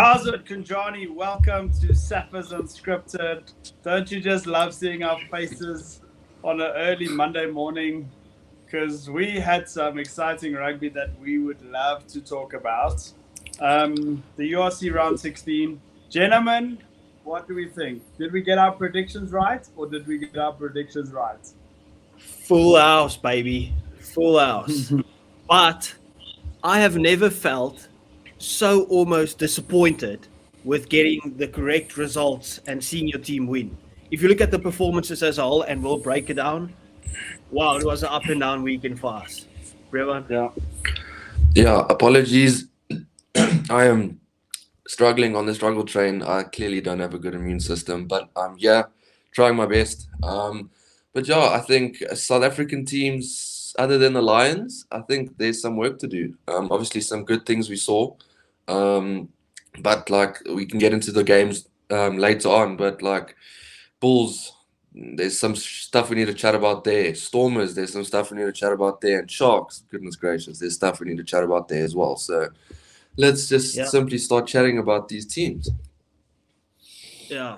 How's it, Kunjani? Welcome to Sappers Unscripted. Don't you just love seeing our faces on an early Monday morning? Because we had some exciting rugby that we would love to talk about. The URC round 16. Gentlemen, what do we think? Did we get our predictions right, or did we get our predictions right? Full house, baby. Full house. But I have never felt so almost disappointed with getting the correct results and seeing your team win. If you look at the performances as a whole, and we'll break it down, wow, it was an up and down weekend for us. Brevan? Yeah, apologies. I am struggling on the struggle train. I clearly don't have a good immune system, but I'm trying my best. But yeah, I think South African teams, other than the Lions, I think there's some work to do. Obviously, some good things we saw. But like we can get into the games later on. But like Bulls, there's some stuff we need to chat about there. Stormers, there's some stuff we need to chat about there. And Sharks, goodness gracious, there's stuff we need to chat about there as well. So let's just simply start chatting about these teams. Yeah.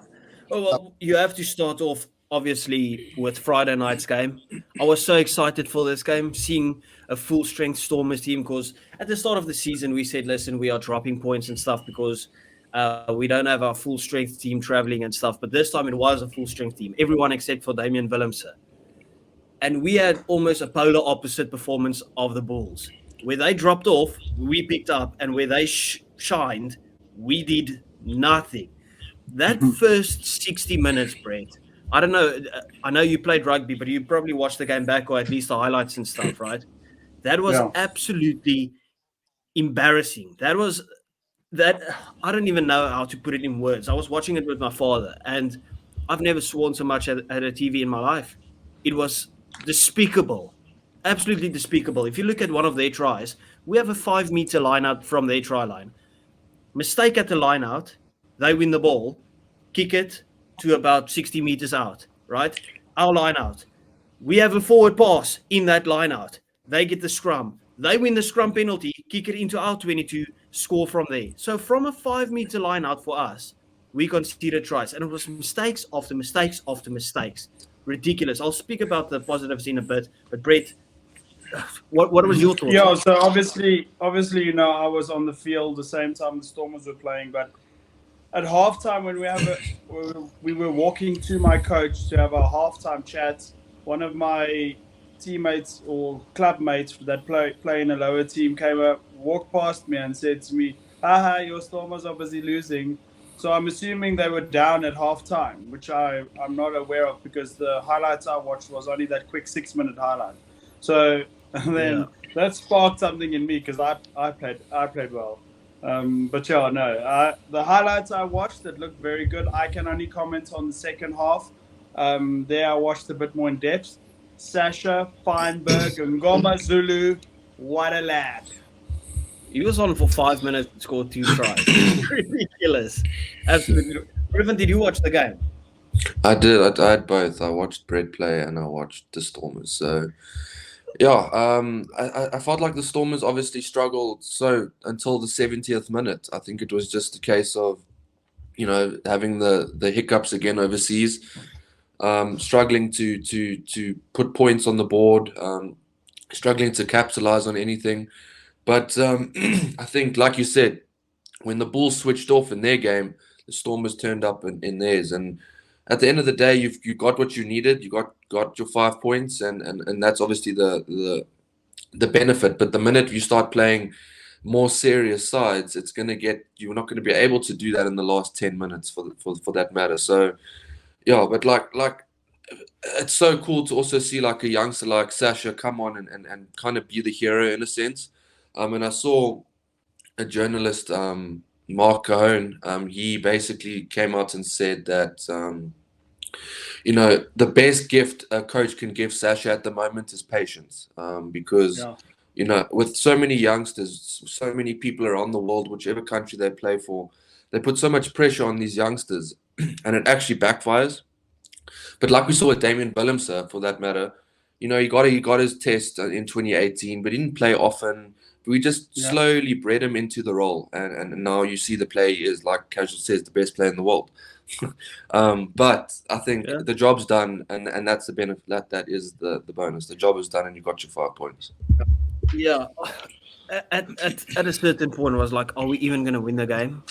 Well, you have to start off, obviously, with Friday night's game. I was so excited for this game, seeing a full-strength Stormers team, because at the start of the season, we said, listen, we are dropping points and stuff because we don't have our full-strength team traveling and stuff. But this time, it was a full-strength team, everyone except for Damian Willemse. And we had almost a polar opposite performance of the Bulls. Where they dropped off, we picked up, and where they shined, we did nothing. That first 60 minutes, Brent, I don't know. I know you played rugby, but you probably watched the game back, or at least the highlights and stuff, right? That was absolutely embarrassing. That I don't even know how to put it in words. I was watching it with my father, and I've never sworn so much at a TV in my life. It was despicable, absolutely despicable. If you look at one of their tries, we have a 5-meter line out from their try line. Mistake at the line out, they win the ball, kick it to about 60 meters out, right? Our line out. We have a forward pass in that line out. They get the scrum. They win the scrum penalty, kick it into our 22, score from there. So from a 5-meter line out for us, we conceded tries. And it was mistakes after mistakes after mistakes. Ridiculous. I'll speak about the positives in a bit. But Brett, what was your thoughts? Yeah, so obviously, you know, I was on the field the same time the Stormers were playing, but at halftime, when we were walking to my coach to have a halftime chat, one of my teammates or club mates that play in a lower team came up, walked past me and said to me, haha, your Stormers are busy losing. So I'm assuming they were down at halftime, which I'm not aware of because the highlights I watched was only that quick 6-minute highlight. So then that sparked something in me because I played well. But the highlights I watched that looked very good. I can only comment on the second half. There I watched a bit more in depth. Sasha, Feinberg, Ngoma Zulu, what a lad. He was on for 5 minutes and scored 2 tries. Ridiculous. Absolutely. Griffin, did you watch the game? I did. I had both. I watched Brett play and I watched the Stormers. So I felt like the Stormers obviously struggled until the 70th minute. I think it was just a case of, you know, having the hiccups again overseas, struggling to put points on the board, struggling to capitalize on anything. But I think, like you said, when the Bulls switched off in their game, the Stormers turned up in theirs. And at the end of the day, you got what you needed. You got your 5 points, and that's obviously the benefit. But the minute you start playing more serious sides, you're not going to be able to do that in the last 10 minutes for that matter. So yeah, but like it's so cool to also see like a youngster like Sasha come on and kind of be the hero in a sense. And I saw a journalist, Mark Cohn, he basically came out and said that, you know, the best gift a coach can give Sasha at the moment is patience. Because, you know, with so many youngsters, so many people around the world, whichever country they play for, they put so much pressure on these youngsters and it actually backfires. But like we saw with Damian Willemse, for that matter, you know, he got his test in 2018, but he didn't play often. We just Yeah. slowly bred him into the role, and now you see the play is, like Casual says, the best player in the world. But I think the job's done, and that's the benefit. That is the bonus. The job is done, and you got your 5 points. Yeah. At a certain point, I was like, are we even going to win the game?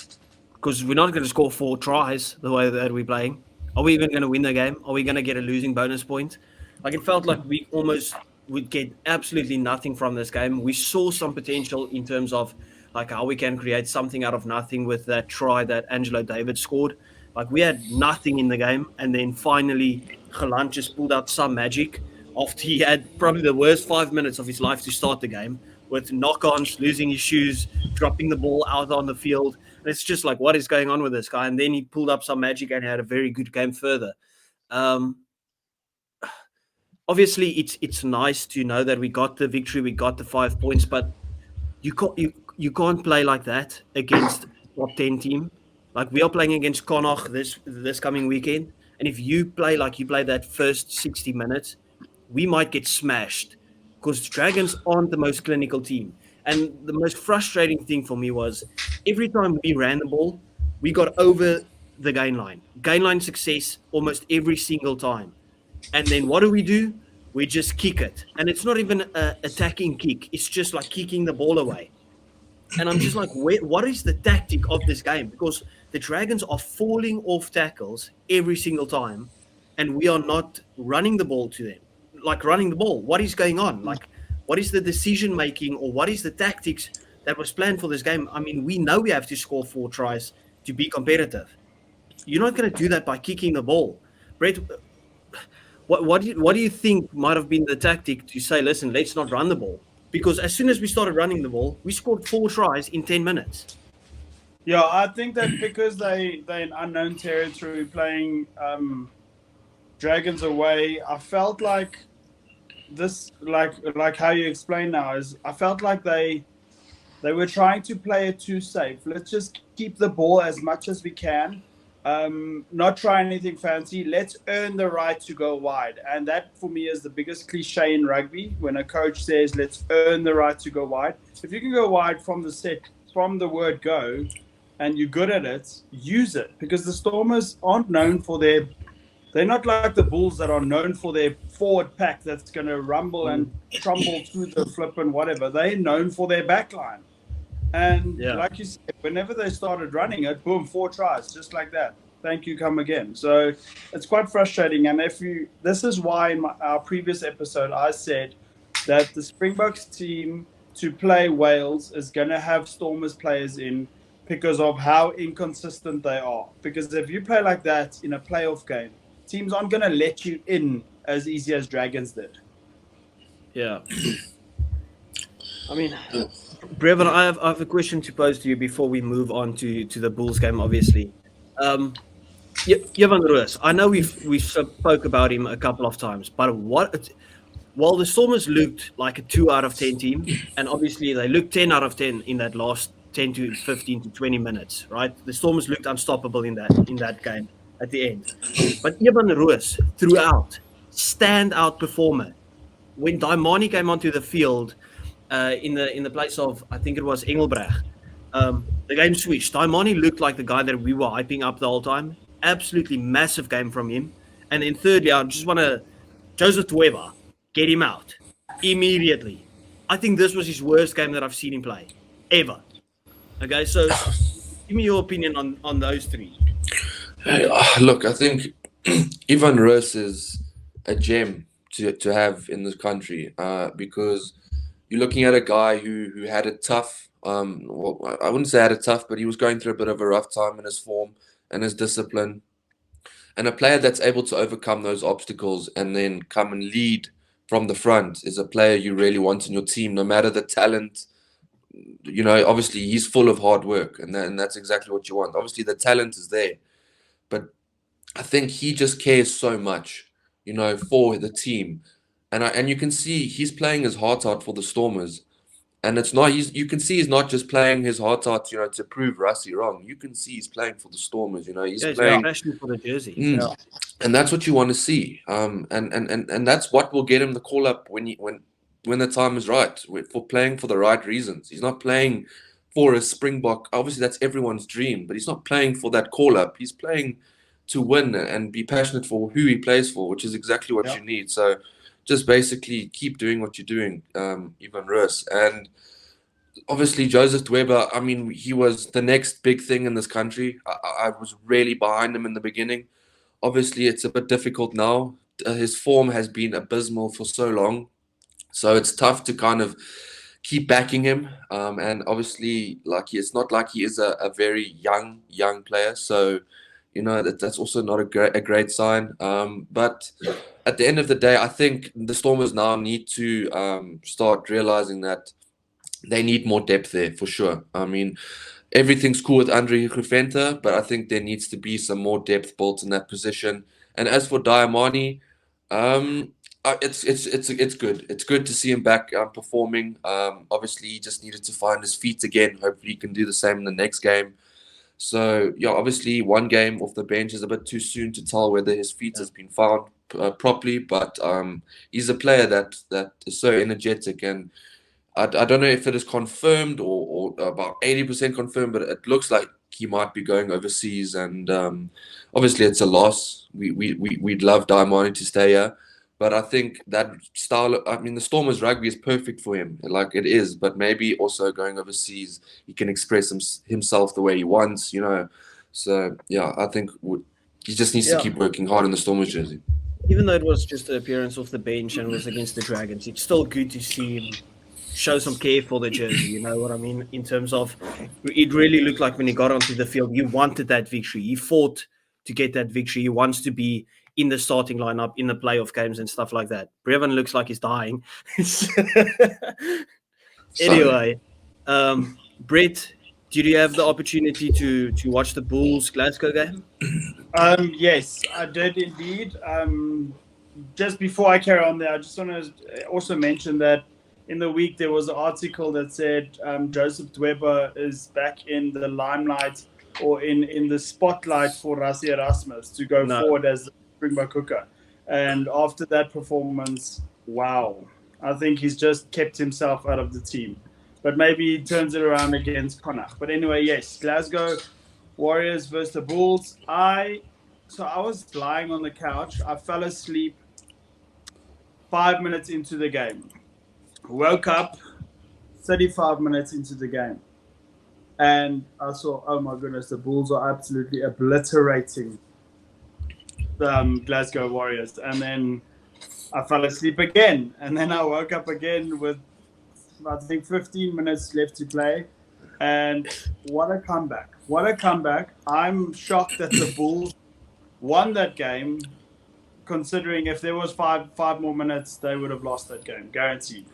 Because we're not going to score 4 tries the way that we're playing. Are we even going to win the game? Are we going to get a losing bonus point? Like, it felt like we almost would get absolutely nothing from this game. We saw some potential in terms of like how we can create something out of nothing with that try that Angelo David scored. Like, we had nothing in the game, and then finally Gelant just pulled out some magic after he had probably the worst 5 minutes of his life to start the game, with knock-ons, losing his shoes, dropping the ball out on the field. And it's just like, what is going on with this guy? And then he pulled up some magic and had a very good game further. Obviously, it's nice to know that we got the victory, we got the 5 points, but you can't play like that against a top 10 team. Like, we are playing against Connacht this coming weekend, and if you play like you played that first 60 minutes, we might get smashed because Dragons aren't the most clinical team. And the most frustrating thing for me was every time we ran the ball, we got over the gain line. Gain line success almost every single time. And then what do? We just kick it. And it's not even an attacking kick. It's just like kicking the ball away. And I'm just like, what is the tactic of this game? Because the Dragons are falling off tackles every single time, and we are not running the ball to them. Like, running the ball. What is going on? Like, what is the decision making, or what is the tactics that was planned for this game? I mean, we know we have to score 4 tries to be competitive. You're not going to do that by kicking the ball. Brett, what do you think might have been the tactic to say, listen, let's not run the ball? Because as soon as we started running the ball, we scored 4 tries in 10 minutes. Yeah, I think that because they're in unknown territory playing Dragons away, I felt like this, like how you explain now, is I felt like they were trying to play it too safe. Let's just keep the ball as much as we can, not try anything fancy. Let's earn the right to go wide. And that, for me, is the biggest cliche in rugby, when a coach says, let's earn the right to go wide. If you can go wide from the word go, and you're good at it, use it. Because the Stormers aren't known for they're not like the Bulls that are known for their forward pack that's going to rumble and trumble through the flip and whatever. They're known for their back line. And like you said, whenever they started running it, boom, 4 tries, just like that. Thank you, come again. So it's quite frustrating. And this is why in our previous episode, I said that the Springboks team to play Wales is going to have Stormers players in because of how inconsistent they are. Because if you play like that in a playoff game, teams aren't going to let you in as easy as Dragons did. Yeah. I mean, Brevin, I have a question to pose to you before we move on to the Bulls game, obviously. Jovan Roos, I know we've spoke about him a couple of times, but while the Stormers looked like a 2 out of 10 team, and obviously they looked 10 out of 10 in that last 10 to 15 to 20 minutes, right? The Stormers looked unstoppable in that game at the end. But Jovan Roos, throughout, standout performer. When Daimani came onto the field in the place of, I think it was Engelbrecht, the game switched. Daimani looked like the guy that we were hyping up the whole time. Absolutely massive game from him. And then thirdly, I just want to, Joseph Tueva, get him out immediately. I think this was his worst game that I've seen him play, ever. Okay, so give me your opinion on those 3. Look, I think Jovan Roos is a gem to have in this country because you're looking at a guy who had it tough. Well, I wouldn't say had it tough, but he was going through a bit of a rough time in his form and his discipline. And a player that's able to overcome those obstacles and then come and lead from the front is a player you really want in your team, no matter the talent. You know, obviously he's full of hard work, and that's exactly what you want. Obviously the talent is there, but I think he just cares so much, you know, for the team, and you can see he's playing his heart out for the Stormers, and it's not you can see he's not just playing his heart out, you know, to prove Rassie wrong. You can see he's playing for the Stormers, you know, he's playing for the jersey, and that's what you want to see, and that's what will get him the call up when when the time is right, for playing for the right reasons. He's not playing for a Springbok. Obviously, that's everyone's dream, but he's not playing for that call-up. He's playing to win and be passionate for who he plays for, which is exactly what you need. So just basically keep doing what you're doing, Ivan Roos. And obviously, Joseph Dweba, I mean, he was the next big thing in this country. I was really behind him in the beginning. Obviously, it's a bit difficult now. His form has been abysmal for so long. So it's tough to kind of keep backing him. And obviously, like, it's not like he is a very young player. So, you know, that's also not a great sign. But at the end of the day, I think the Stormers now need to start realizing that they need more depth there for sure. I mean, everything's cool with Andre Hruventa, but I think there needs to be some more depth built in that position. And as for Diamani, it's good. It's good to see him back performing. Obviously, he just needed to find his feet again. Hopefully, he can do the same in the next game. So, yeah, obviously, one game off the bench is a bit too soon to tell whether his feet has been found properly. But he's a player that is so energetic, and I don't know if it is confirmed or about 80% confirmed, but it looks like he might be going overseas. And obviously, it's a loss. We'd love Diamani to stay here. But I think that style, I mean, the Stormers rugby is perfect for him, like it is. But maybe also going overseas, he can express himself the way he wants, you know. So, yeah, I think he just needs to keep working hard in the Stormers jersey. Even though it was just an appearance off the bench and was against the Dragons, it's still good to see him show some care for the jersey, you know what I mean? In terms of, it really looked like when he got onto the field, he wanted that victory. He fought to get that victory. He wants to be in the starting lineup, in the playoff games and stuff like that. Brevin looks like he's dying. Anyway, Brett, did you have the opportunity to watch the Bulls Glasgow game? Yes, I did indeed. Just before I carry on there, I just want to also mention that in the week there was an article that said Joseph Dweba is back in the limelight or in the spotlight for Rassie Erasmus to go forward as the Springbok hooker. And after that performance, wow, I think he's just kept himself out of the team. But maybe he turns it around against Connacht. But anyway, yes, Glasgow Warriors versus the Bulls. So I was lying on the couch. I fell asleep 5 minutes into the game. Woke up 35 minutes into the game. And I saw, oh my goodness, the Bulls are absolutely obliterating the Glasgow Warriors. And then I fell asleep again. And then I woke up again with, I think, 15 minutes left to play. And what a comeback. What a comeback. I'm shocked that the Bulls won that game, considering if there was five more minutes, they would have lost that game, guaranteed.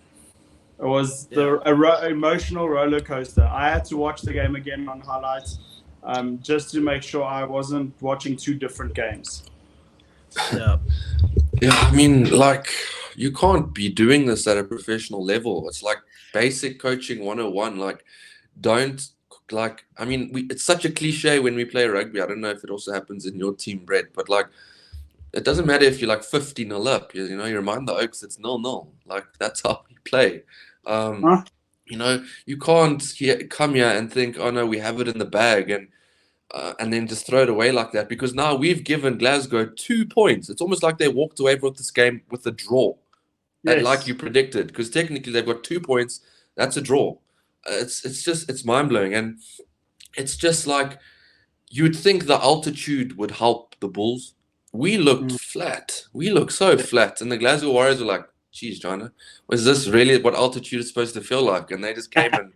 It was emotional roller coaster. I had to watch the game again on highlights just to make sure I wasn't watching two different games. Yeah, I mean, like, you can't be doing this at a professional level. It's like basic coaching 101. Like, I mean, it's such a cliche when we play rugby. I don't know if it also happens in your team, Brett, but like, it doesn't matter if you're like 50-0 up. You know, you remind the Oaks it's 0-0. Like, that's how we play. You know, you can't come here and think, oh no, we have it in the bag, and then just throw it away like that, because now we've given Glasgow 2 points. It's almost like they walked away from this game with a draw, and like you predicted, because technically they've got 2 points. That's a draw. It's mind blowing, and it's just like you'd think the altitude would help the Bulls. We looked flat. We looked so flat, and the Glasgow Warriors were like, geez, China, was this really what altitude is supposed to feel like? And they just came and,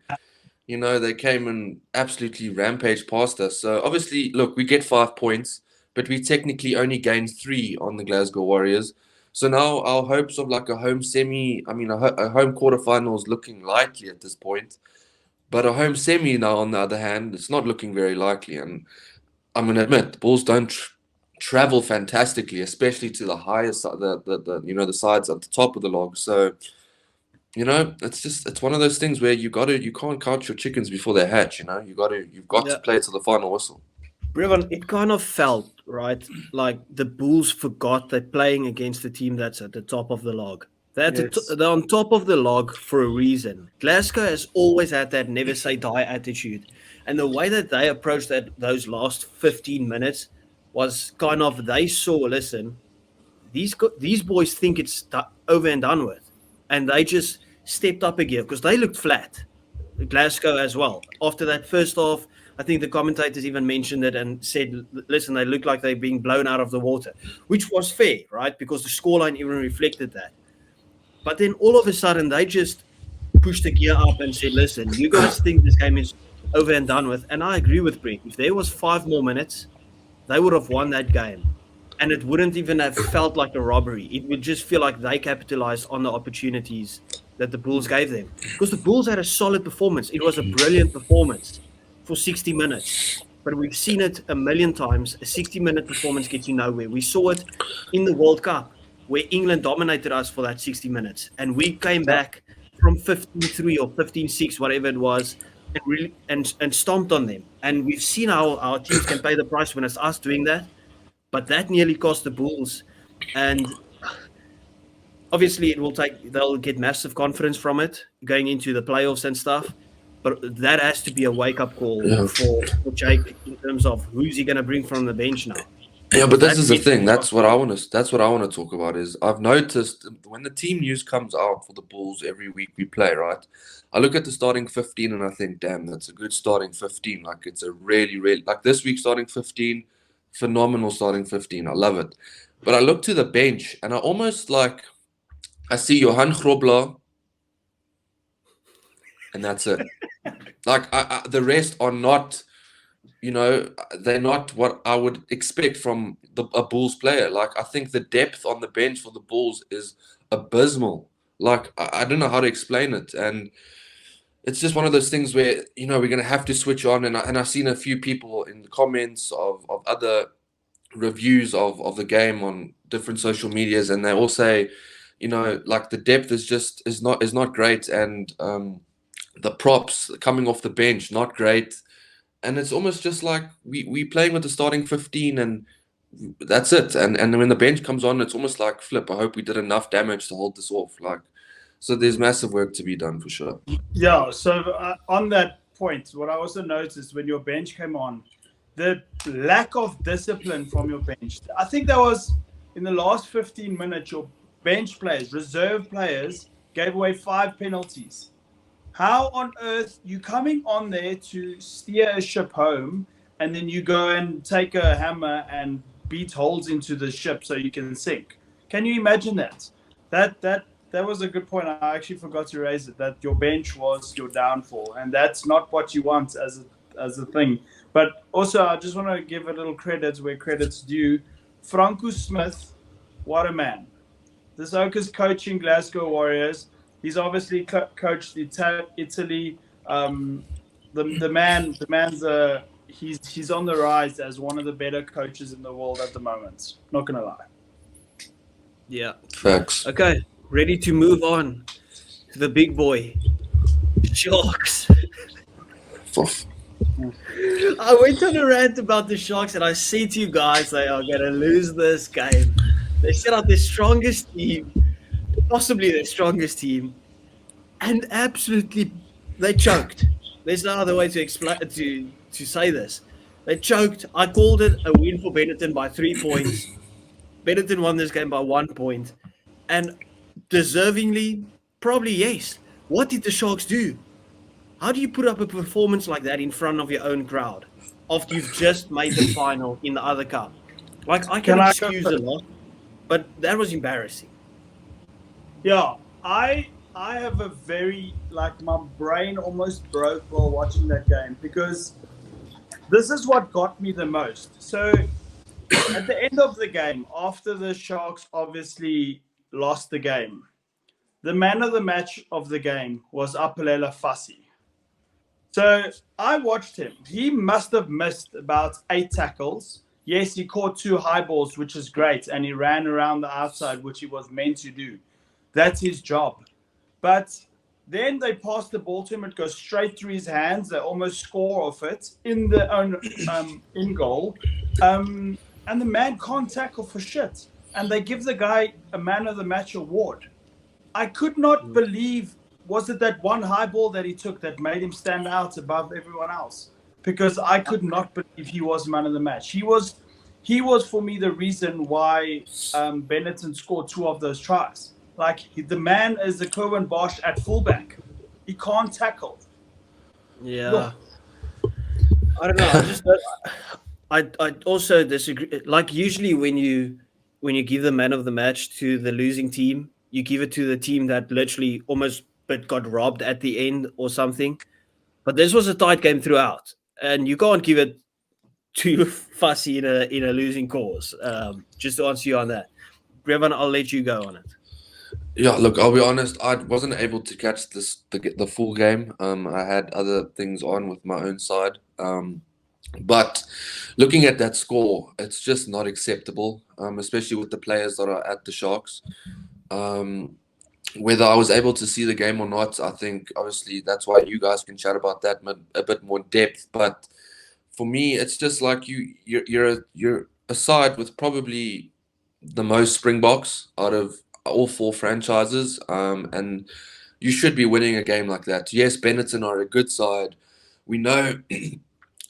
you know, they came and absolutely rampaged past us. So obviously, look, we get 5 points, but we technically only gained 3 on the Glasgow Warriors. So now our hopes of like a home semi, I mean, a home quarterfinal is looking likely at this point. But a home semi now, on the other hand, it's not looking very likely. And I'm going to admit, the Bulls don't travel fantastically, especially to the highest, the sides at the top of the log. So, you know, it's one of those things where you can't count your chickens before they hatch. You know, you've got to play to the final whistle. Brevin, it kind of felt right like the Bulls forgot they're playing against a team that's at the top of the log. They're on top of the log for a reason. Glasgow has always had that never say die attitude. And the way that they approached those last 15 minutes was kind of, they saw, listen, these boys think it's over and done with. And they just stepped up a gear because they looked flat. Glasgow as well. After that first half, I think the commentators even mentioned it and said, listen, they look like they're being blown out of the water, which was fair, right? Because the scoreline even reflected that. But then all of a sudden, they just pushed the gear up and said, listen, you guys think this game is over and done with. And I agree with Brett. If there was 5 more minutes, they would have won that game. And it wouldn't even have felt like a robbery. It would just feel like they capitalized on the opportunities that the Bulls gave them. Because the Bulls had a solid performance. It was a brilliant performance for 60 minutes. But we've seen it a million times. A 60-minute performance gets you nowhere. We saw it in the World Cup, where England dominated us for that 60 minutes. And we came back from 15-3 or 15-6, whatever it was, and stomped on them. And we've seen how our teams can pay the price when it's us doing that. But that nearly cost the Bulls. And obviously they'll get massive confidence from it going into the playoffs and stuff. But that has to be a wake-up call for Jake in terms of who's he going to bring from the bench now. Yeah, but this is the thing. That's what I want to talk about. Is I've noticed when the team news comes out for the Bulls every week we play, right? I look at the starting 15 and I think, damn, that's a good starting 15. Like it's a really, really like this week starting 15, phenomenal starting 15. I love it. But I look to the bench and I almost like I see Johan Grobler, and that's it. Like the rest are not. They're not what I would expect from a Bulls player. Like, I think the depth on the bench for the Bulls is abysmal. Like, I don't know how to explain it. And it's just one of those things where, we're going to have to switch on. And I've seen a few people in the comments of other reviews of the game on different social medias. And they all say, like the depth is not great. And the props coming off the bench, not great. And it's almost just like we playing with the starting 15 and that's it. And when the bench comes on, it's almost like flip. I hope we did enough damage to hold this off. So there's massive work to be done for sure. Yeah. So on that point, what I also noticed when your bench came on, the lack of discipline from your bench. I think that was in the last 15 minutes, your bench players, reserve players, gave away 5 penalties. How on earth you coming on there to steer a ship home and then you go and take a hammer and beat holes into the ship so you can sink? Can you imagine that? That was a good point. I actually forgot to raise it, that your bench was your downfall, and that's not what you want as a thing. But also, I just want to give a little credit where credit's due. Franco Smith, what a man. This oak is coaching Glasgow Warriors. He's obviously coached Italy. The man's he's on the rise as one of the better coaches in the world at the moment. Not gonna lie. Yeah. Facts. Okay, ready to move on to the big boy, Sharks. I went on a rant about the Sharks, and I say to you guys, they are gonna lose this game. They set out their strongest team. Possibly their strongest team, and absolutely they choked. There's no other way to explain to say this. They choked. I called it a win for Benetton by 3 points. Benetton won this game by 1 point, and deservingly, probably yes. What did the Sharks do? How do you put up a performance like that in front of your own crowd after you've just made the final in the other cup? Like, I can excuse a lot, but that was embarrassing. Yeah, I have a very, my brain almost broke while watching that game, because this is what got me the most. So at the end of the game, after the Sharks obviously lost the game, the man of the match of the game was Apelela Fassi. So I watched him. He must have missed about 8 tackles. Yes, he caught 2 high balls, which is great, and he ran around the outside, which he was meant to do. That's his job. But then they pass the ball to him. It goes straight through his hands. They almost score off it in their own in goal. And the man can't tackle for shit. And they give the guy a man of the match award. I could not believe, was it that one high ball that he took that made him stand out above everyone else? Because I could not believe he was man of the match. He was for me the reason why Benetton scored 2 of those tries. Like the man is the Kerwin Bosch at fullback. He can't tackle. Yeah. I don't know. I also disagree. Like usually when you give the man of the match to the losing team, you give it to the team that literally almost but got robbed at the end or something. But this was a tight game throughout, and you can't give it too fussy in a losing cause. Just to answer you on that, Brevin, I'll let you go on it. Yeah, look, I'll be honest. I wasn't able to catch the full game. I had other things on with my own side. But looking at that score, it's just not acceptable. Especially with the players that are at the Sharks. Whether I was able to see the game or not, I think obviously that's why you guys can chat about that a bit more depth. But for me, it's just like you're a side with probably the most Springboks out of all 4 franchises, and you should be winning a game like that. Yes, Benetton are a good side. We know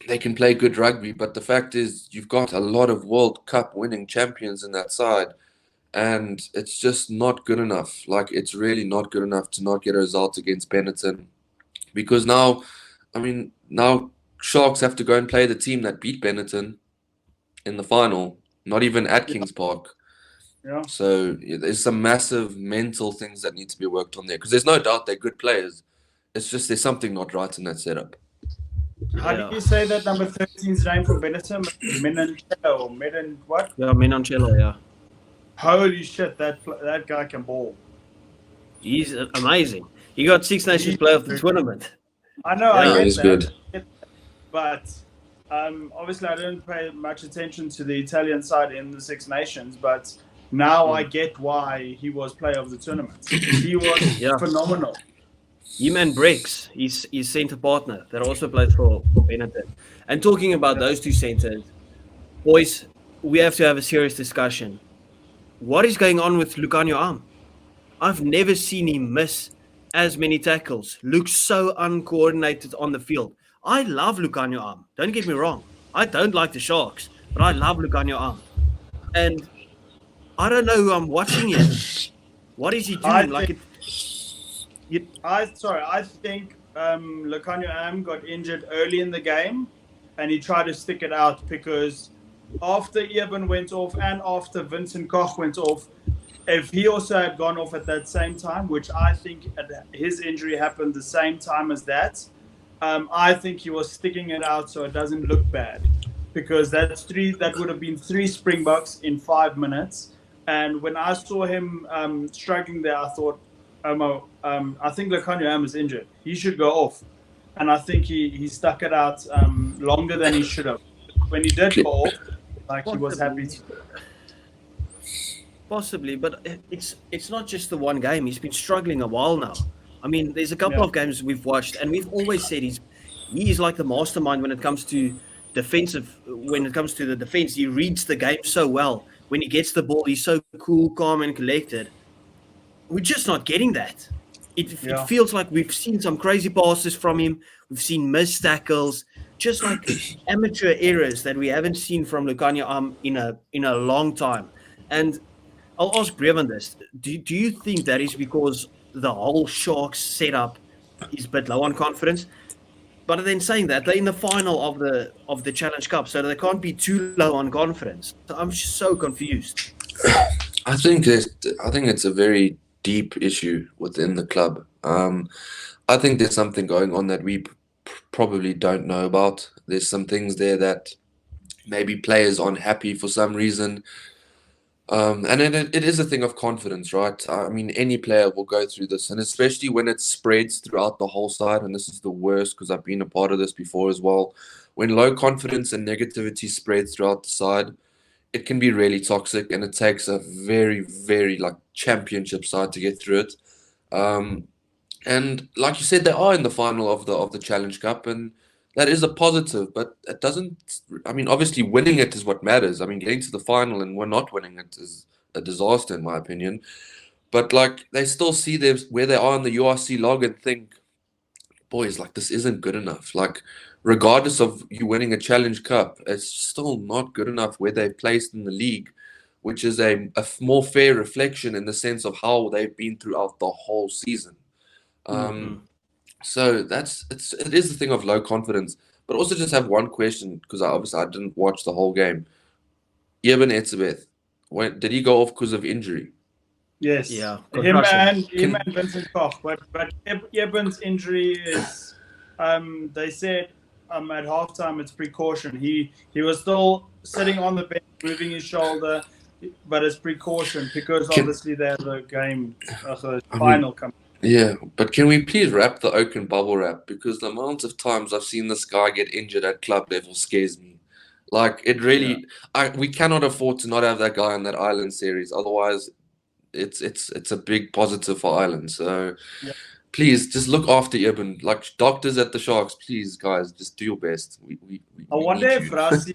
they can play good rugby, but the fact is you've got a lot of World Cup winning champions in that side, and it's just not good enough. Like, it's really not good enough to not get a result against Benetton, because now Sharks have to go and play the team that beat Benetton in the final, not even at Kings Park. Yeah. So there's some massive mental things that need to be worked on there, because there's no doubt they're good players. It's just there's something not right in that setup. How do you say that number 13's name for Benetton? Menoncello or Menon what? Yeah, Menoncello, yeah. Holy shit, that guy can ball. He's amazing. He got Six Nations Player of the tournament. I know, Yeah, I get he's that. good. But obviously I didn't pay much attention to the Italian side in the Six Nations, but now I get why he was player of the tournament. He was phenomenal. Him and Brex, his centre partner, that also plays for Benetton. And talking about those 2 centres, boys, we have to have a serious discussion. What is going on with Lucanio Arm? I've never seen him miss as many tackles. Looks so uncoordinated on the field. I love Lucanio Arm. Don't get me wrong. I don't like the Sharks, but I love Lucanio Arm. And I don't know who I'm watching here. What is he doing? I think Lucanio Am got injured early in the game, and he tried to stick it out because after Eben went off and after Vincent Koch went off, if he also had gone off at that same time, which I think his injury happened the same time as that, I think he was sticking it out so it doesn't look bad, because that would have been 3 Springboks in 5 minutes. And when I saw him struggling there, I thought, I think Lucanio Am is injured. He should go off. And I think he stuck it out longer than he should have. When he did go off, he was happy to. Possibly, but it's not just the one game. He's been struggling a while now. I mean, there's a couple of games we've watched, and we've always said he's like the mastermind when it comes to defensive. When it comes to the defense, he reads the game so well. When he gets the ball, he's so cool, calm, and collected. We're just not getting that. It feels like we've seen some crazy passes from him. We've seen missed tackles, just like amateur errors that we haven't seen from Lucanio Arm in a long time. And I'll ask Brevin this. Do you think that is because the whole Sharks setup is a bit low on confidence? But then saying that, they're in the final of the Challenge Cup, so they can't be too low on confidence. So I'm just so confused. I think it's a very deep issue within the club. I think there's something going on that we probably don't know about. There's some things there that maybe players aren't happy for some reason. And it is a thing of confidence, right? I mean, any player will go through this, and especially when it spreads throughout the whole side, and this is the worst because I've been a part of this before as well. When low confidence and negativity spreads throughout the side, it can be really toxic, and it takes a very, very championship side to get through it. And like you said, they are in the final of the Challenge Cup, and that is a positive, but it doesn't. I mean, obviously, winning it is what matters. I mean, getting to the final and we're not winning it is a disaster, in my opinion. but like they still see them where they are in the URC log and think, boys, like this isn't good enough. Like regardless of you winning a Challenge Cup, it's still not good enough where they've placed in the league, which is a more fair reflection in the sense of how they've been throughout the whole season. So it is the thing of low confidence. But also just have one question, because I didn't watch the whole game. Eben Etzebeth, did he go off because of injury? Yes. Yeah. Him and Vincent Koch. But Eben's injury is, they said at halftime it's precaution. He was still sitting on the bench, moving his shoulder, but it's precaution because obviously they have a game, final coming. Yeah, but can we please wrap the Oak in bubble wrap? Because the amount of times I've seen this guy get injured at club level scares me. Like it really, we cannot afford to not have that guy in that Ireland series. Otherwise, it's a big positive for Ireland. So please just look after Eben. Like doctors at the Sharks, please guys, just do your best. I wonder if Rassie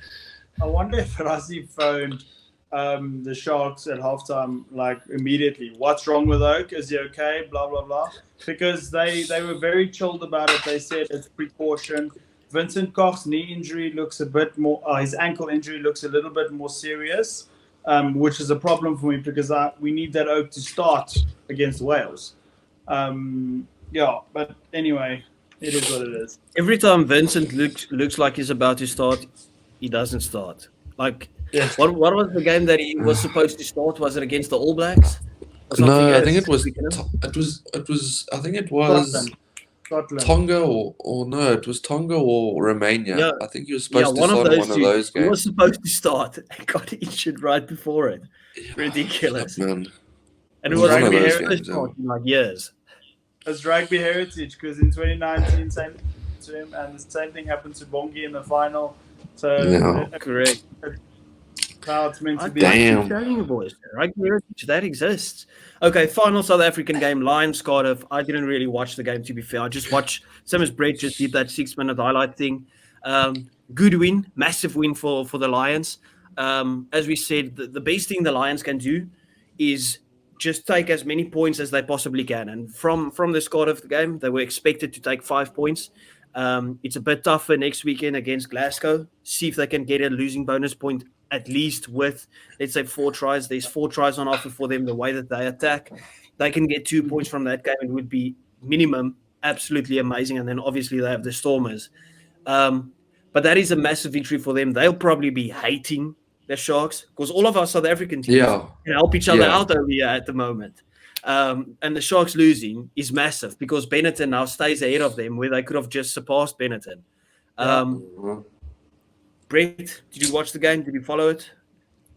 phoned the Sharks at halftime, like immediately. What's wrong with Oak? Is he okay? Blah blah blah. Because they were very chilled about it. They said it's precaution. Vincent Koch's knee injury looks a bit more. His ankle injury looks a little bit more serious, which is a problem for me because we need that Oak to start against Wales. But anyway, it is what it is. Every time Vincent looks like he's about to start, he doesn't start. Like, what was the game that he was supposed to start? Was it against the All Blacks? No, I think it was. I think it was Scotland. Tonga or no, it was Tonga or Romania. Yeah. I think he was supposed to start in one of those games. He was supposed to start and got injured right before it. Ridiculous. Man. And it was Rugby heritage in like years. It's rugby heritage because in 2019, same to him, and the same thing happened to Bongi in the final. So correct. How it's meant to be. Damn. Showing you boys, rugby heritage that exists. Okay, final South African game, Lions Cardiff. I didn't really watch the game, to be fair. I just watched, same as Brett just did that 6-minute highlight thing. Good win, massive win for the Lions. As we said, the best thing the Lions can do is just take as many points as they possibly can. And from the start of the game, they were expected to take 5 points. It's a bit tougher next weekend against Glasgow. See if they can get a losing bonus point at least with, let's say, 4 tries. There's 4 tries on offer for them. The way that they attack, they can get 2 points from that game. It would be minimum absolutely amazing. And then obviously they have the Stormers. But that is a massive victory for them. They'll probably be hating the Sharks because all of our South African teams can help each other out over here at the moment. And the Sharks losing is massive because Benetton now stays ahead of them where they could have just surpassed Benetton. Brett, did you watch the game? Did you follow it?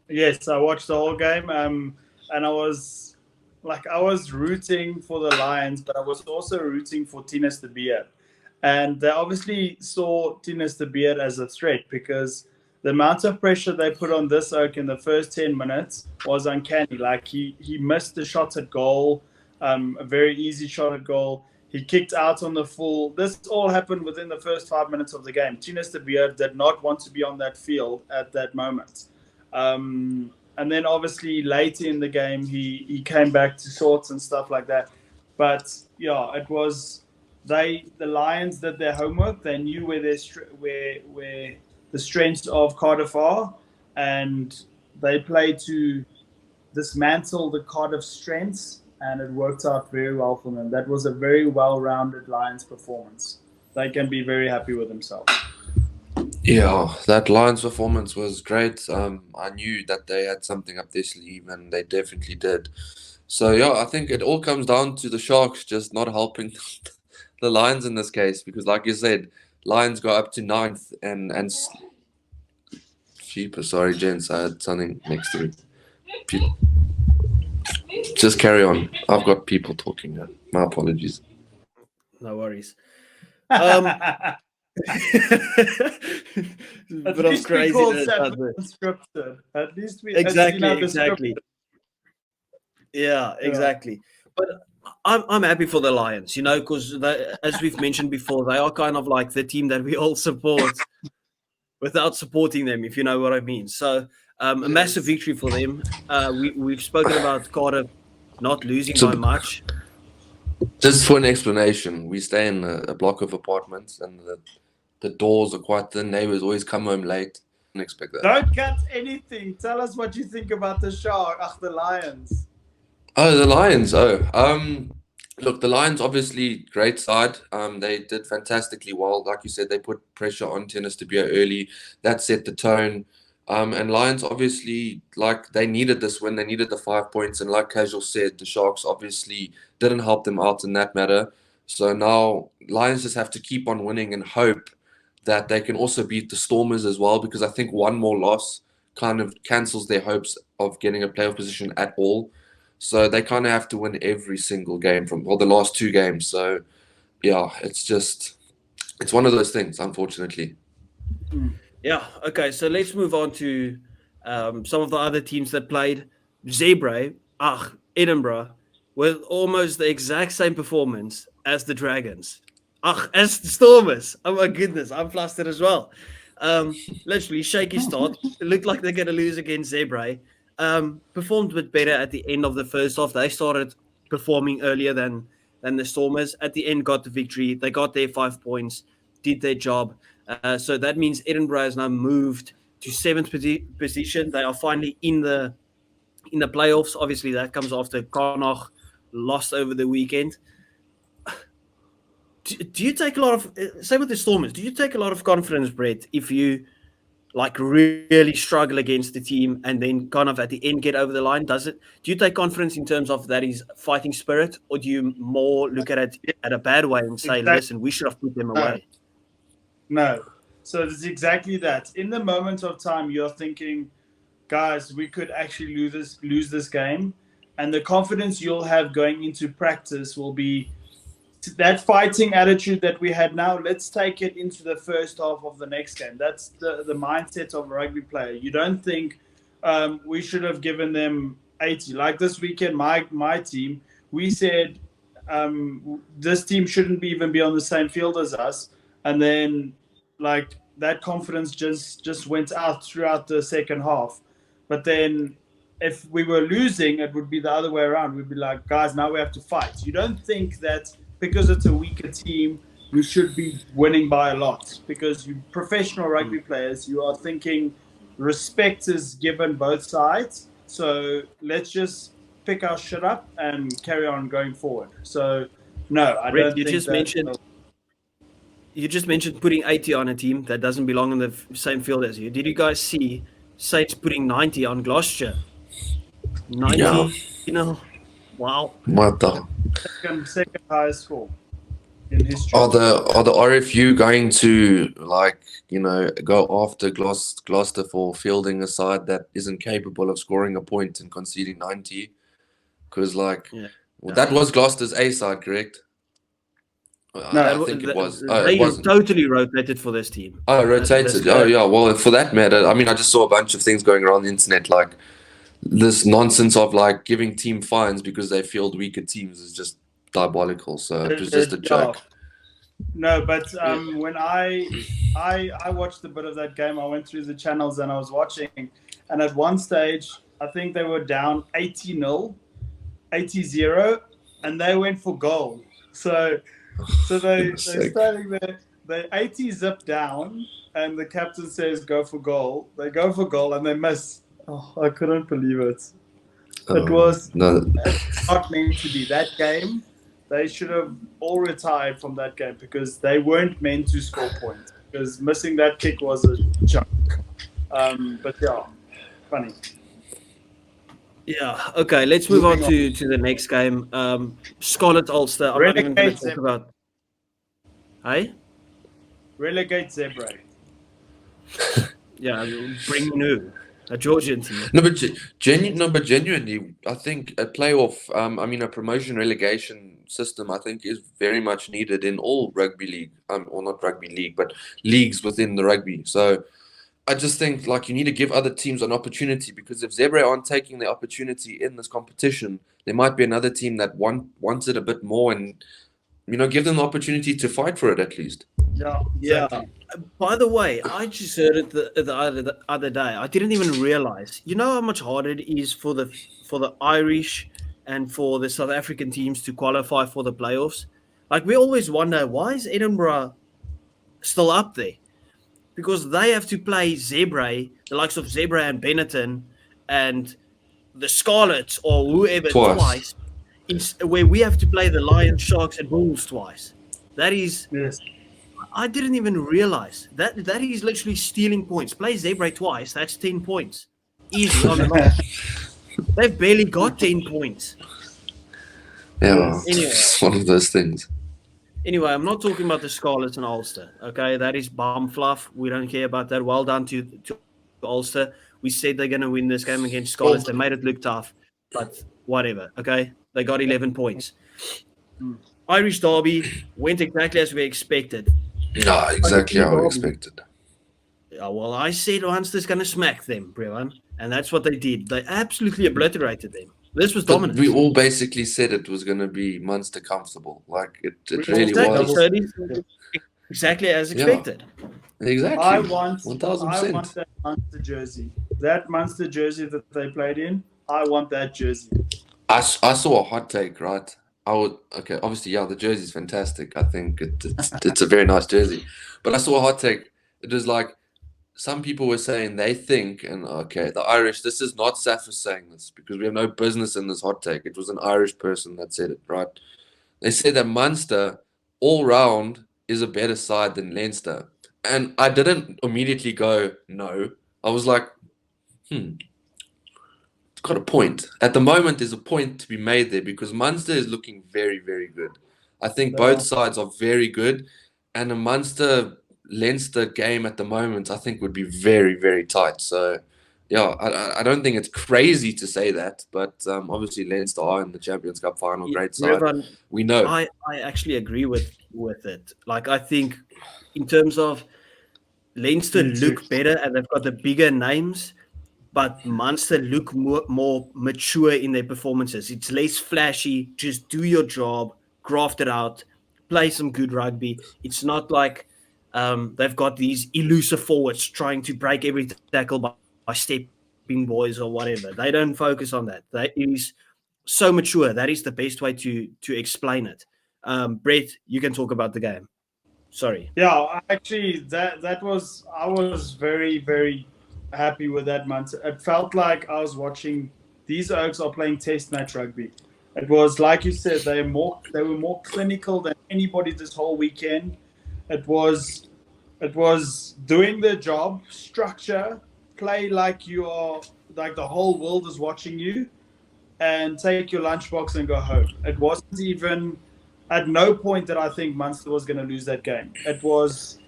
Yes, I watched the whole game. And I was rooting for the Lions, but I was also rooting for Tinus de Beer. And they obviously saw Tinus de Beer as a threat because the amount of pressure they put on this Oak in the first 10 minutes was uncanny. Like he missed the shot at goal, a very easy shot at goal. He kicked out on the full. This all happened within the first 5 minutes of the game. Tinus de Beer did not want to be on that field at that moment. And then obviously later in the game, he came back to sorts and stuff like that. But yeah, it was the Lions did their homework. They knew where the strengths of Cardiff are, and they played to dismantle the Cardiff strengths, and it worked out very well for them. That was a very well-rounded Lions performance. They can be very happy with themselves. Yeah, that Lions performance was great. I knew that they had something up their sleeve, and they definitely did. So yeah, I think it all comes down to the Sharks just not helping the Lions in this case, because like you said, Lions go up to 9th and cheaper. Sorry, gents, I had something next to it. Just carry on. I've got people talking now. My apologies. No worries. At But least crazy. we call unscripted. At least we Exactly. Yeah, exactly. But I'm happy for the Lions, because as we've mentioned before, they are kind of like the team that we all support without supporting them, if you know what I mean. So a massive victory for them. We've spoken about Cardiff not losing So by much. just for an explanation, we stay in a block of apartments, and the doors are quite thin. Neighbors always come home late. Didn't expect that. Don't cut anything. Tell us what you think about the Lions. Oh, the Lions. Look, the Lions obviously great side. They did fantastically well. Like you said, they put pressure on Tennis de Beer early. That set the tone. And Lions obviously, like, they needed this win. They needed the 5 points. And like Casual said, the Sharks obviously didn't help them out in that matter. So now Lions just have to keep on winning and hope that they can also beat the Stormers as well, because I think one more loss kind of cancels their hopes of getting a playoff position at all. So they kind of have to win every single game from the last 2 games. So yeah, it's one of those things, unfortunately. Yeah. Okay. So let's move on to some of the other teams that played. Zebre, Edinburgh, with almost the exact same performance as the Dragons. As the Stormers. Oh my goodness, I'm flustered as well. Literally shaky start. It looked like they're going to lose against Zebre. Performed a bit better at the end of the first half. They started performing earlier than the Stormers. At the end, got the victory. They got their 5 points, did their job. So that means Edinburgh has now moved to 7th position. They are finally in the playoffs. Obviously, that comes after Connacht lost over the weekend. Do you take a lot of, same with the Stormers, do you take a lot of confidence, Brett, if you like really struggle against the team and then kind of at the end get over the line? Do you take confidence in terms of that is fighting spirit, or do you more look at it at a bad way and say, listen, we should have put them away? No. So it's exactly that. In the moment of time, you're thinking, guys, we could actually lose this game. And the confidence you'll have going into practice will be that fighting attitude that we had now. Let's take it into the first half of the next game. That's the mindset of a rugby player. You don't think we should have given them 80. Like this weekend, my team, we said this team shouldn't even be on the same field as us. And then like that confidence just went out throughout the second half. But then if we were losing, it would be the other way around. We'd be like, guys, now we have to fight. You don't think that because it's a weaker team, we should be winning by a lot. Because you professional rugby players, you are thinking respect is given both sides. So let's just pick our shit up and carry on going forward. So no, I don't think you just mentioned putting 80 on a team that doesn't belong on the same field as you. Did you guys see Saints putting 90 on Gloucester? 90, Yeah. Wow. What the? Second highest score in history. Are the RFU going to go after Gloucester for fielding a side that isn't capable of scoring a point and conceding 90? Because that was Gloucester's A side, correct? No, I think it was. They totally rotated for this team. Oh, rotated. Oh, yeah. Well, for that matter, I mean, I just saw a bunch of things going around the internet, like this nonsense of like giving team fines because they field weaker teams is just diabolical. So it was just a joke. No, but when I watched a bit of that game, I went through the channels and I was watching, and at one stage, I think they were down 80-0, 80-0, and they went for goal. So they're standing there, they 80 zip down, and the captain says, go for goal. They go for goal, and they miss. Oh, I couldn't believe it. It was not meant to be. That game, they should have all retired from that game because they weren't meant to score points. Because missing that kick was a joke. But yeah, funny. Yeah. Okay. Let's move on to the next game. Scarlet Ulster. I'm not even going to talk about. Hey. Relegate Zebre. Yeah. Bring new. A Georgian team. No, but genuinely, I think a playoff, a promotion relegation system, I think is very much needed in all rugby league, or not rugby league, but leagues within the rugby. So I just think you need to give other teams an opportunity, because if Zebre aren't taking the opportunity in this competition, there might be another team that wants it a bit more, and give them the opportunity to fight for it at least. Yeah. Exactly. By the way, I just heard it the other day. I didn't even realize. You know how much harder it is for the Irish and for the South African teams to qualify for the playoffs. Like, we always wonder, why is Edinburgh still up there? Because they have to play Zebre, the likes of Zebre and Benetton, and the Scarlets or whoever twice, where we have to play the Lions, Sharks, and Bulls twice. That is, Yes. I didn't even realize that is literally stealing points. Play Zebre twice, that's 10 points. Easy on the line. They've barely got 10 points. Yeah, Anyway. it's one of those things. Anyway, I'm not talking about the Scarlets and Ulster. Okay, that is bomb fluff. We don't care about that. Well done to Ulster. We said they're going to win this game against Scarlets. They made it look tough, but whatever. Okay, they got 11 points. Irish Derby went exactly as we expected. No, exactly how we expected. Yeah, well, I said Munster's going to smack them, Brevan, and that's what they did. They absolutely obliterated them. This was dominant. We all basically said it was going to be Munster comfortable. Like, it really exactly. was. So it is exactly as expected. Yeah, exactly. I want 1000%. that Munster jersey. That Munster jersey that they played in, I want that jersey. I saw a hot take, right? Obviously, the jersey is fantastic. I think it's a very nice jersey. But I saw a hot take. It was like, some people were saying they think, and the Irish, this is not Safis saying this, because we have no business in this hot take. It was an Irish person that said it, right? They said that Munster, all round, is a better side than Leinster. And I didn't immediately go, no. I was like, it's got a point. At the moment, there's a point to be made there, because Munster is looking very, very good. I think both sides are very good, and a Munster-Leinster game at the moment, I think, would be very, very tight. So, I don't think it's crazy to say that, but obviously Leinster are in the Champions Cup final, great side. We know. I actually agree with it. Like, I think in terms of Leinster look better and they've got the bigger names, but Munster look more mature in their performances. It's less flashy. Just do your job, graft it out, play some good rugby. It's not like they've got these elusive forwards trying to break every tackle by stepping boys or whatever. They don't focus on that. That is so mature. That is the best way to explain it. Brett, you can talk about the game. Sorry. Yeah, actually, I was very, very happy with that month. It felt like I was watching these Oaks are playing test match rugby. It was, like you said, they were more clinical than anybody this whole weekend. It was doing their job, structure, play like you are, like the whole world is watching you, and take your lunchbox and go home. It wasn't even, at no point did I think Munster was going to lose that game. It was,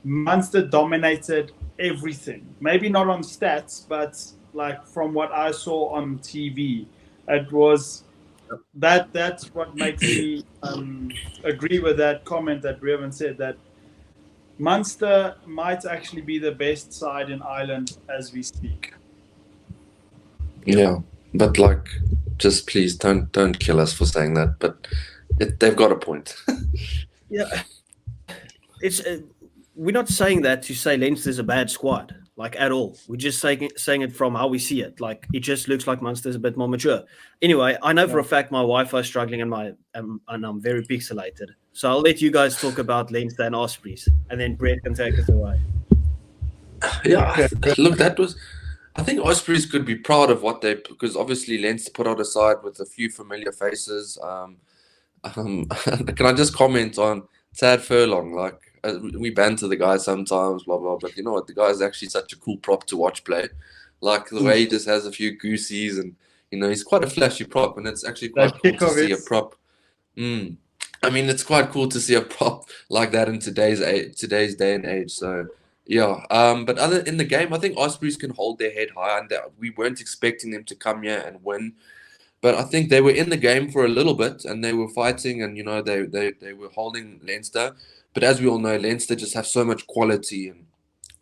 Munster dominated everything. Maybe not on stats, but like from what I saw on TV, it was that's what makes me agree with that comment that Brevan said, that Munster might actually be the best side in Ireland as we speak. Yeah, but like, just please don't kill us for saying that. But they've got a point. Yeah, it's we're not saying that to say Leinster's a bad squad, like, at all. We're just saying it from how we see it. Like, it just looks like Munster's a bit more mature. Anyway, I know for a fact my Wi-Fi is struggling and I'm very pixelated. So I'll let you guys talk about Leinster and Ospreys, and then Brett can take us away. Yeah, look, I think Ospreys could be proud of what because obviously Leinster put out a side with a few familiar faces. Can I just comment on Tad Furlong? Like, we banter the guy sometimes, blah, blah, but you know what? The guy is actually such a cool prop to watch play. Like, the way he just has a few goosies, and, you know, he's quite a flashy prop, and it's actually quite cool to see a prop. I mean, it's quite cool to see a prop like that in today's day and age. So, yeah. But in the game, I think Ospreys can hold their head high, and we weren't expecting them to come here and win. But I think they were in the game for a little bit, and they were fighting, and, you know, they were holding Leinster. But as we all know, Leinster just have so much quality, and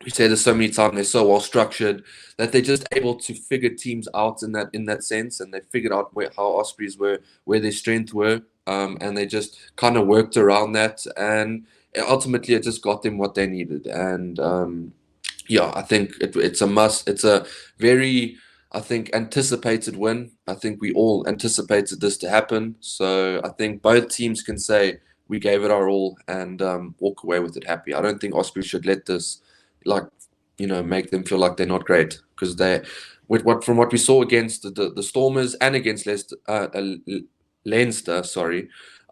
we say this so many times, they're so well structured that they're just able to figure teams out in that sense, and they figured out how Ospreys were, where their strength were, and they just kind of worked around that, and ultimately it just got them what they needed. And I think it's a must. It's a very, I think, anticipated win. I think we all anticipated this to happen. So I think both teams can say we gave it our all and walk away with it happy. I don't think Osprey should let this, make them feel like they're not great, because from what we saw against the Stormers and against Leinster,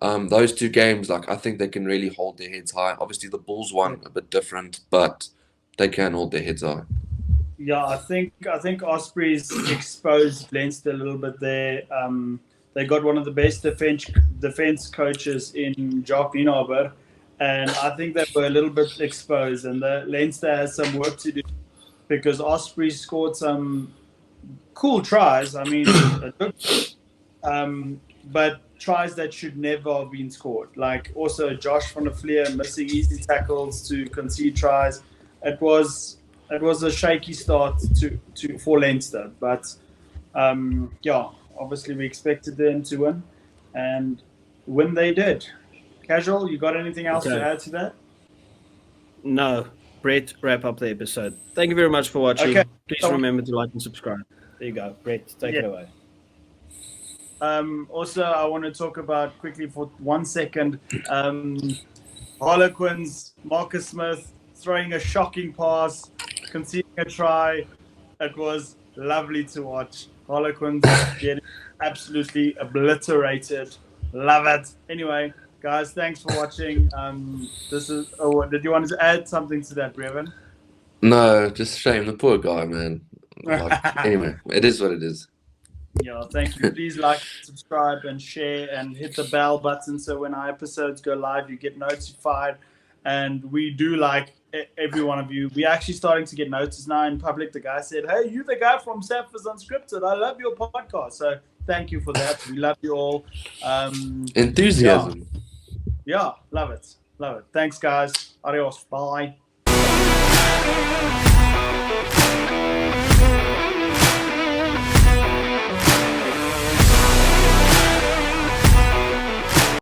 those two games, I think they can really hold their heads high. Obviously, the Bulls won a bit different, but they can hold their heads high. Yeah, I think Ospreys exposed Leinster a little bit there. They got one of the best defense coaches in Jock Nienaber, and I think they were a little bit exposed. And the Leinster has some work to do, because Ospreys scored some cool tries. I mean, but tries that should never have been scored. Like also Josh van der Fleer missing easy tackles to concede tries. It was a shaky start for Leinster, but obviously we expected them to win, and when they did. Casual, you got anything else to add to that? No. Brett, wrap up the episode. Thank you very much for watching. Okay. Please remember to like and subscribe. There you go. Brett, take it away. Also, I want to talk about quickly for 1 second, Harlequins, Marcus Smith throwing a shocking pass, conceding a try. It was lovely to watch. Harlequins getting absolutely obliterated. Love it. Anyway, guys, thanks for watching. Did you want to add something to that, Brevin? No, just shame the poor guy, man. Anyway, it is what it is. Yeah, thank you. Please like, subscribe, and share, and hit the bell button so when our episodes go live, you get notified. And we do like every one of you. We're actually starting to get noticed now in public. The guy said, "Hey, you the guy from Sapphire's Unscripted. I love your podcast." So thank you for that. We love you all. Enthusiasm. Yeah, love it. Love it. Thanks, guys. Adios. Bye.